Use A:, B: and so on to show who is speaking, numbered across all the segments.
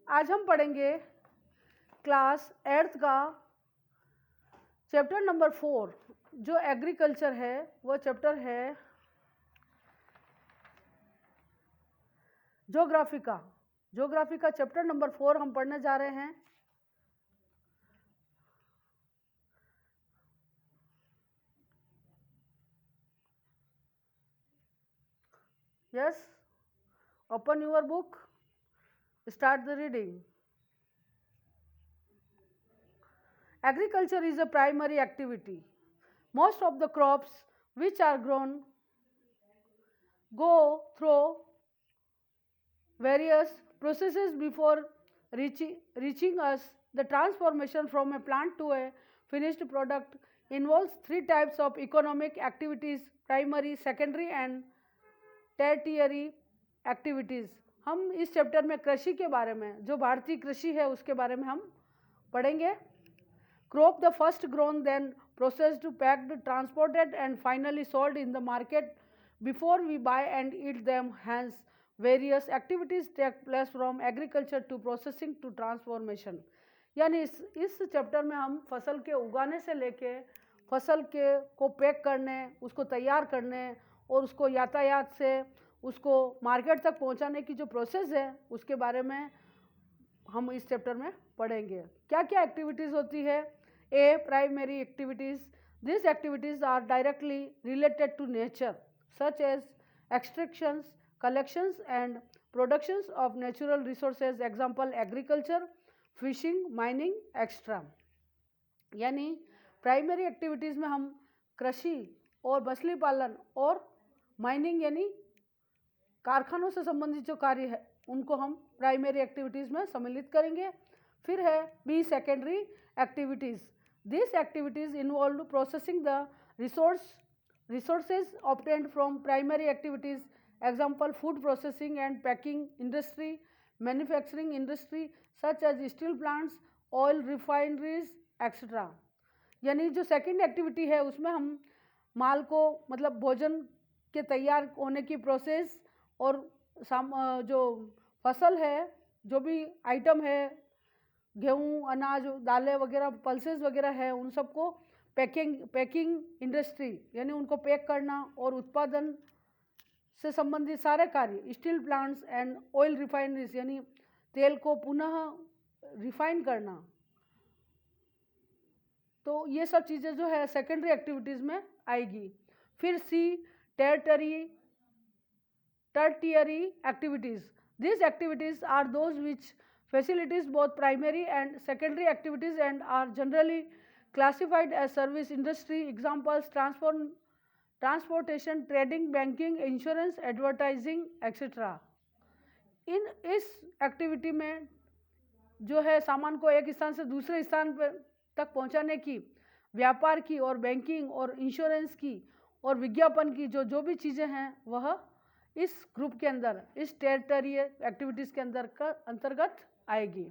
A: आज हम पढ़ेंगे क्लास 8th का चैप्टर नंबर 4 जो एग्रीकल्चर है। वो चैप्टर है ज्योग्राफी का। ज्योग्राफी का चैप्टर नंबर 4 हम पढ़ने जा रहे हैं। Yes, open your book, start the reading. Agriculture is a primary activity. Most of the crops which are grown go through various processes before reaching us. The transformation from a plant to a finished product involves three types of economic activities: primary, secondary and tertiary activities. हम इस chapter में कृषि के बारे में, जो भारतीय कृषि है उसके बारे में हम पढ़ेंगे। Crop the first grown, then processed, packed, transported and finally sold in the market before we buy and eat them. Hence, various activities take place from agriculture to processing to transformation. यानी इस chapter में हम फसल के उगाने से लेके फसल के को पैक करने, उसको तैयार करने और उसको यातायात से उसको मार्केट तक पहुंचाने की जो प्रोसेस है उसके बारे में हम इस चैप्टर में पढ़ेंगे। क्या क्या एक्टिविटीज़ होती है? A. Primary activities. These activities are directly related to nature, such as extractions, collections and productions of natural resources. Example: agriculture, fishing, mining, etc. यानी प्राइमरी एक्टिविटीज़ में हम कृषि और मछली पालन और माइनिंग यानी कारखानों से संबंधित जो कार्य है उनको हम प्राइमरी एक्टिविटीज़ में सम्मिलित करेंगे। फिर है B secondary activities. These activities involve processing the resources obtained from primary activities. Example: food processing and packing industry, manufacturing industry such as steel plants, oil refineries, etc. यानी जो सेकेंड एक्टिविटी है उसमें हम माल को मतलब भोजन के तैयार होने की प्रोसेस और जो फसल है, जो भी आइटम है, गेहूँ, अनाज, दालें वगैरह, पल्सेस वगैरह है, उन सबको पैकिंग इंडस्ट्री यानी उनको पैक करना और उत्पादन से संबंधित सारे कार्य, steel plants and oil refineries यानी तेल को पुनः रिफाइन करना। तो ये सब चीज़ें जो है सेकेंडरी एक्टिविटीज़ में आएगी। फिर सी tertiary activities. These activities are those which facilities both primary and secondary activities and are generally classified as service industry. Examples: transportation, trading, banking, insurance, advertising, etc. इस एक्टिविटी में जो है सामान को एक स्थान से दूसरे स्थान पर तक पहुंचाने की, व्यापार की और बैंकिंग और इंश्योरेंस की और विज्ञापन की जो भी चीज़ें हैं वह इस ग्रुप के अंदर, इस टेरिटरी एक्टिविटीज़ के अंतर्गत आएगी।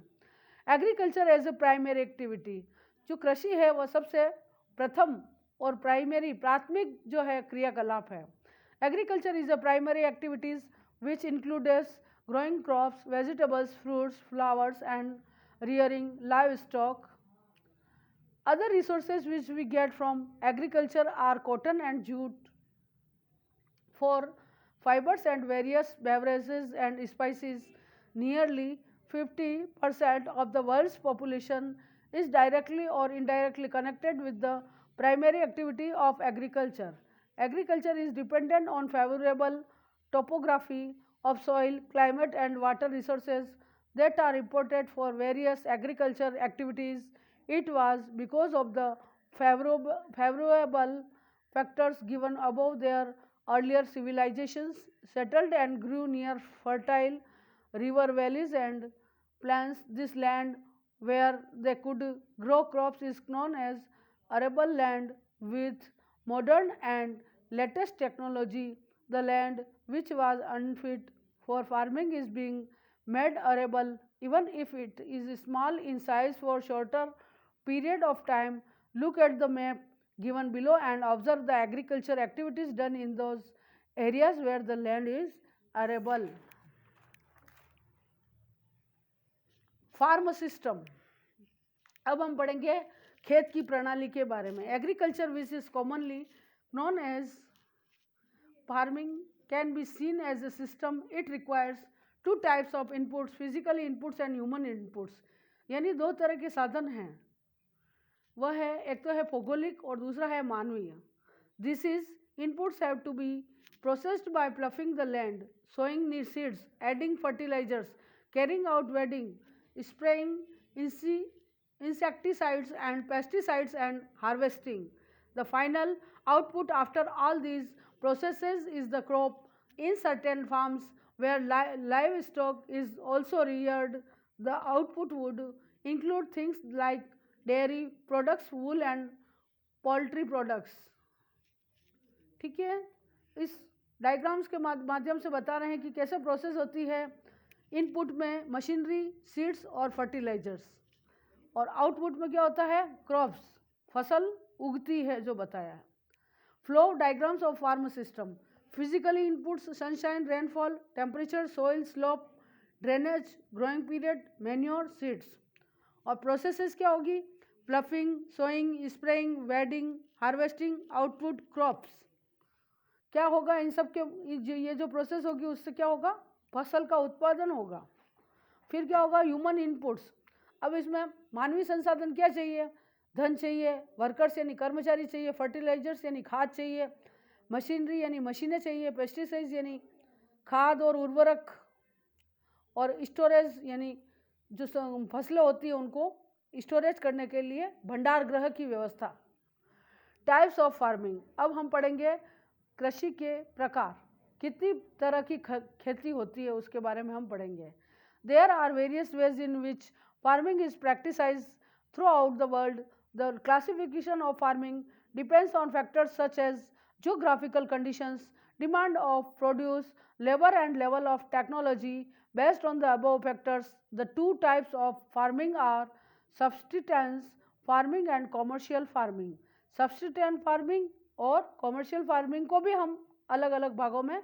A: Agriculture as a primary activity, जो कृषि है वह सबसे प्रथम और प्राथमिक जो है क्रियाकलाप है। Agriculture is a primary activities which includes growing crops, vegetables, fruits, flowers and rearing livestock. Other resources which we get from agriculture are cotton and jute for fibers and various beverages and spices. Nearly 50% of the world's population is directly or indirectly connected with the primary activity of agriculture. Agriculture is dependent on favorable topography of soil, climate and water resources that are imported for various agriculture activities. It was because of the favorable factors given above their earlier civilizations settled and grew near fertile river valleys and plains. This land where they could grow crops is known as arable land. With modern and latest technology, the land which was unfit for farming is being made arable, even if it is small in size for shorter period of time. Look at the map given below and observe the agriculture activities done in those areas where the land is arable. Farm system. अब हम पढ़ेंगे खेत की प्रणाली के बारे में। Agriculture which is commonly known as farming can be seen as a system. It requires two types of inputs, physically inputs and human inputs. यानी दो तरह के साधन हैं, वह है एक तो है भौगोलिक और दूसरा है मानवीय। This is inputs have to be processed by ploughing the land, sowing need seeds, adding fertilisers, carrying out weeding, spraying insecticides and pesticides and harvesting. The final output after all these processes is the crop. In certain farms where livestock is also reared, the output would include things like dairy products, wool and poultry products. ठीक है, इस diagrams के माध्यम से बता रहे हैं कि कैसे प्रोसेस होती है। इनपुट में मशीनरी, सीड्स और फर्टिलाइजर्स, और आउटपुट में क्या होता है, क्रॉप्स, फसल उगती है जो बताया है। Flow diagrams of farm system. Physically inputs sunshine, rainfall, temperature, soil slope, drainage, growing period, manure, seeds. और प्रोसेसेस क्या होगी, ploughing, sowing, spraying, weeding, harvesting, output, crops. क्या होगा इन सब के, ये जो प्रोसेस होगी उससे क्या होगा, फसल का उत्पादन होगा। फिर क्या होगा, ह्यूमन इनपुट्स। अब इसमें मानवीय संसाधन क्या चाहिए, धन चाहिए, वर्कर्स यानी कर्मचारी चाहिए, फर्टिलाइजर्स यानी खाद चाहिए, मशीनरी यानी मशीनें चाहिए, पेस्टिसाइड्स यानी खाद और उर्वरक, और स्टोरेज यानी जो फसलें होती है उनको स्टोरेज करने के लिए भंडार गृह की व्यवस्था। Types of farming. अब हम पढ़ेंगे कृषि के प्रकार, कितनी तरह की खेती होती है उसके बारे में हम पढ़ेंगे। There are various ways in which farming is practised throughout the world. The classification of farming depends on factors such as geographical conditions, demand of produce, labor and level of technology. Based on the above factors, the two types of farming are subsistence farming and commercial farming. Subsistence farming और commercial farming को भी हम अलग अलग भागों में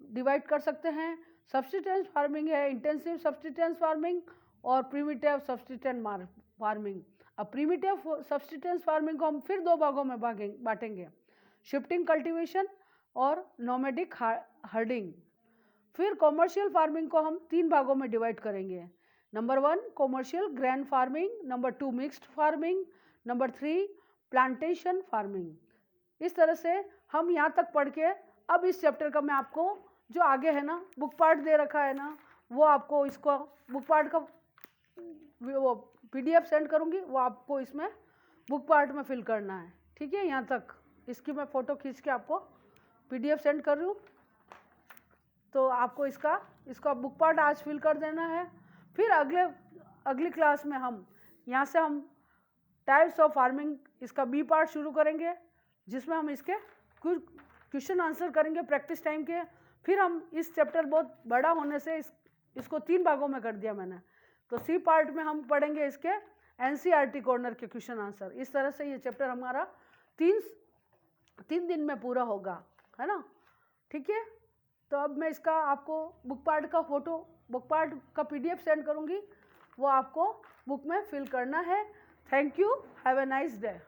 A: divide कर सकते हैं। सब्सिस्टेंस फार्मिंग है इंटेंसिव सब्सिस्टेंस फार्मिंग और प्रीमिटिव सब्सिस्टेंस फार्मिंग। अब प्रीमिटिव सब्सिस्टेंस फार्मिंग को हम फिर दो भागों में बांटेंगे, शिफ्टिंग कल्टीवेशन और नोमैडिक हर्डिंग। फिर कॉमर्शियल फार्मिंग को हम तीन भागों में डिवाइड करेंगे। Number 1 commercial grand farming, number 2 mixed farming, number 3 plantation farming. इस तरह से हम यहाँ तक पढ़ के अब इस चैप्टर का मैं आपको जो आगे है ना बुक पार्ट दे रखा है ना, वो आपको इसको बुक पार्ट का वो PDF सेंड करूँगी, वो आपको इसमें बुक पार्ट में फिल करना है। ठीक है, यहाँ तक इसकी मैं फ़ोटो खींच के आपको PDF सेंड कर रही हूँ, तो आपको इसका बुक पार्ट आज फिल कर देना है। फिर अगली क्लास में हम यहाँ से हम टाइप्स ऑफ फार्मिंग इसका B पार्ट शुरू करेंगे, जिसमें हम इसके कुछ क्वेश्चन आंसर करेंगे प्रैक्टिस टाइम के। फिर हम इस चैप्टर बहुत बड़ा होने से इसको 3 भागों में कर दिया मैंने, तो C पार्ट में हम पढ़ेंगे इसके NCERT कॉर्नर के क्वेश्चन आंसर। इस तरह से ये चैप्टर हमारा 3 दिन में पूरा होगा, है ना। ठीक है, तो अब मैं इसका आपको बुक पार्ट का PDF सेंड करूँगी, वो आपको बुक में फिल करना है। Thank you, have a nice day.